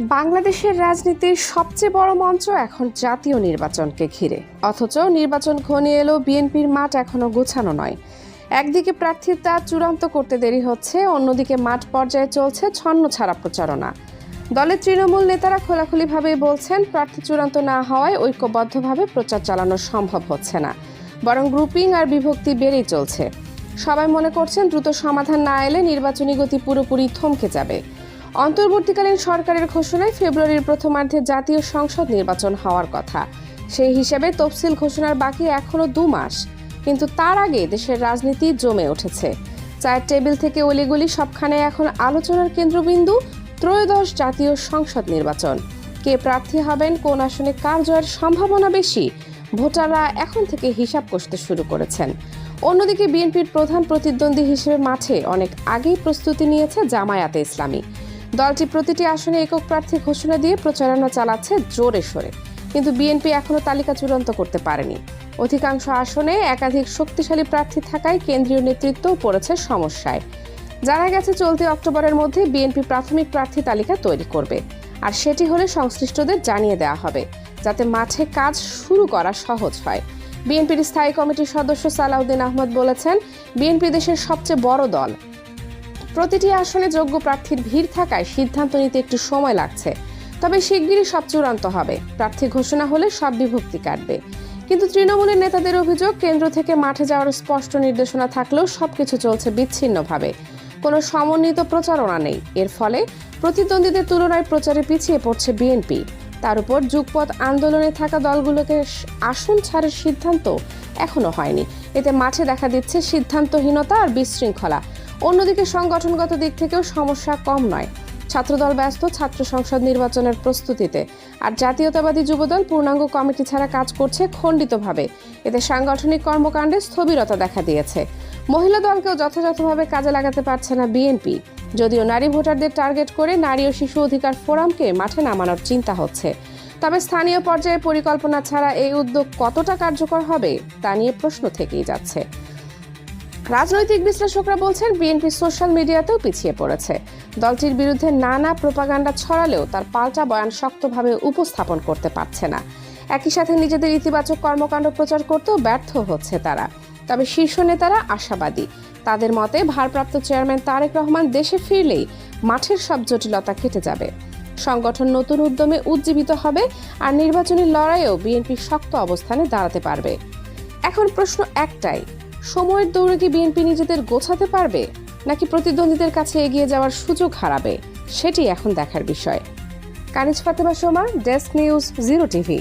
বাংলাদেশের রাজনীতির সবচেয়ে বড় মঞ্চ এখন জাতীয় নির্বাচনকে ঘিরে, অথচ নির্বাচন ঘনিয়ে এলেও বিএনপির মাঠ এখনো গোছানো নয়। একদিকে প্রার্থীতা চূড়ান্ত করতে দেরি হচ্ছে, অন্যদিকে মাঠ পর্যায়ে চলছে ছন্নছাড়া প্রচারণা। দলের তৃণমূল নেতারা খোলাখুলিভাবেই বলছেন, প্রার্থী চূড়ান্ত না হওয়ায় ঐক্যবদ্ধভাবে প্রচার চালানো সম্ভব হচ্ছে না, বরং গ্রুপিং আর বিভক্তি বেড়েই চলছে। সবাই মনে করছেন দ্রুত সমাধান না এলে নির্বাচনী গতি পুরোপুরি থমকে যাবে। অন্তর্বর্তীকালীন সরকারের ঘোষণায় ফেব্রুয়ারির প্রথমার্ধে জাতীয় সংসদ নির্বাচন হওয়ার কথা। সেই হিসেবে তফসিল ঘোষণার বাকি এখনো 2 মাস, কিন্তু তার আগে দেশের রাজনীতি জমে উঠেছে। চায়ের টেবিল থেকে অলিগলি সবখানে এখন আলোচনার কেন্দ্রবিন্দু ত্রয়োদশ জাতীয় সংসদ নির্বাচন। কে প্রার্থী হবেন, কোন আসনে কার জয়ের সম্ভাবনা বেশি, ভোটাররা এখন থেকে হিসাব কষতে শুরু করেছেন। অন্যদিকে বিএনপির প্রধান প্রতিদ্বন্দ্বী হিসেবে মাঠে অনেক আগেই প্রস্তুতি নিয়েছে জামায়াতে ইসলামী। দলটি প্রতিটি আসনে একক প্রার্থী ঘোষণা দিয়ে প্রচারণা চালাচ্ছে জোরে সোরে, কিন্তু বিএনপি এখনো তালিকা চূড়ান্ত করতে পারেনি। অধিকাংশ আসনে একাধিক শক্তিশালী প্রার্থী থাকায় কেন্দ্রীয় নেতৃত্বও পড়েছে সমস্যায়। জানা গেছে চলতি অক্টোবরের মধ্যে বিএনপি প্রাথমিক প্রার্থী তালিকা তৈরি করবে, আর সেটি হলে সংশ্লিষ্টদের জানিয়ে দেওয়া হবে, যাতে মাঠে কাজ শুরু করা সহজ হয়। বিএনপির স্থায়ী কমিটির সদস্য সালাউদ্দিন আহমদ বলেছেন, বিএনপি দেশের সবচেয়ে বড় দল, প্রতিটি আসনে যোগ্য প্রার্থীর ভিড় থাকায় সিদ্ধান্ত নিতে একটু সময় লাগছে। তবে শিগগিরই সব চূড়ান্ত হবে, প্রার্থী ঘোষণা হলে সব বিভক্তি কাটবে। কিন্তু তৃণমূলের নেতাদের অভিযোগ, কেন্দ্র থেকে মাঠে যাওয়ার স্পষ্ট নির্দেশনা থাকলেও সবকিছু চলছে বিচ্ছিন্নভাবে, কোনো সমন্বিত প্রচারণা নেই। এর ফলে প্রতিদ্বন্দ্বীদের তুলনায় প্রচারে পিছিয়ে পড়ছে বিএনপি। তার উপর যুগপৎ আন্দোলনে থাকা দলগুলোকে আসন ছাড়ের সিদ্ধান্ত এখনো হয়নি। এতে মাঠে দেখা দিচ্ছে সিদ্ধান্তহীনতা আর বিশৃঙ্খলা। অন্যদিকে সংগঠনগত দিক থেকেও সমস্যা কম নয়। ছাত্রদল ব্যস্ত ছাত্র সংসদ নির্বাচনের প্রস্তুতিতে, আর জাতীয়তাবাদী যুবদল পূর্ণাঙ্গ কমিটি ছাড়া কাজ করছে খণ্ডিতভাবে। এতে সাংগঠনিক কর্মকাণ্ডে স্থবিরতা দেখা দিয়েছে। মহিলা দলকেও যথাযথভাবে কাজে লাগাতে পারছে না বিএনপি। যদিও নারী ভোটারদের টার্গেট করে নারী ও শিশু অধিকার ফোরামকে মাঠে নামানোর চিন্তা হচ্ছে, তবে স্থানীয় পর্যায়ে পরিকল্পনা ছাড়া এই উদ্যোগ কতটা কার্যকর হবে তা নিয়ে প্রশ্ন থেকেই যাচ্ছে। রাজনৈতিক বিশ্লেষকরা বলছেন, বিএনপি সোশ্যাল মিডিয়াতেও পিছিয়ে পড়েছে। দলটির বিরুদ্ধে নানা প্রোপাগান্ডা ছড়ালেও তার পাল্টা বয়ান শক্তভাবে উপস্থাপন করতে পারছে না। একই সাথে নিজেদের ইতিবাচক কর্মকাণ্ড প্রচার করতেও ব্যর্থ হচ্ছে তারা। তবে শীর্ষ নেতারা আশাবাদী। তাদের মতে ভারপ্রাপ্ত চেয়ারম্যান তারেক রহমান দেশে ফিরলেই মাঠের সব জটিলতা কেটে যাবে, সংগঠন নতুন উদ্যমে উজ্জীবিত হবে, আর নির্বাচনী লড়াইয়েও বিএনপি শক্ত অবস্থানে দাঁড়াতে পারবে। এখন প্রশ্ন একটাই, সময়ের দৌড়ে কি বিএনপি নিজেদের গোছাতে পারবে, নাকি প্রতিদ্বন্দ্বীদের কাছে এগিয়ে যাওয়ার সুযোগ হারাবে? সেটি এখন দেখার বিষয়। Kaniz Fatema Soma, desk news, 0 TV.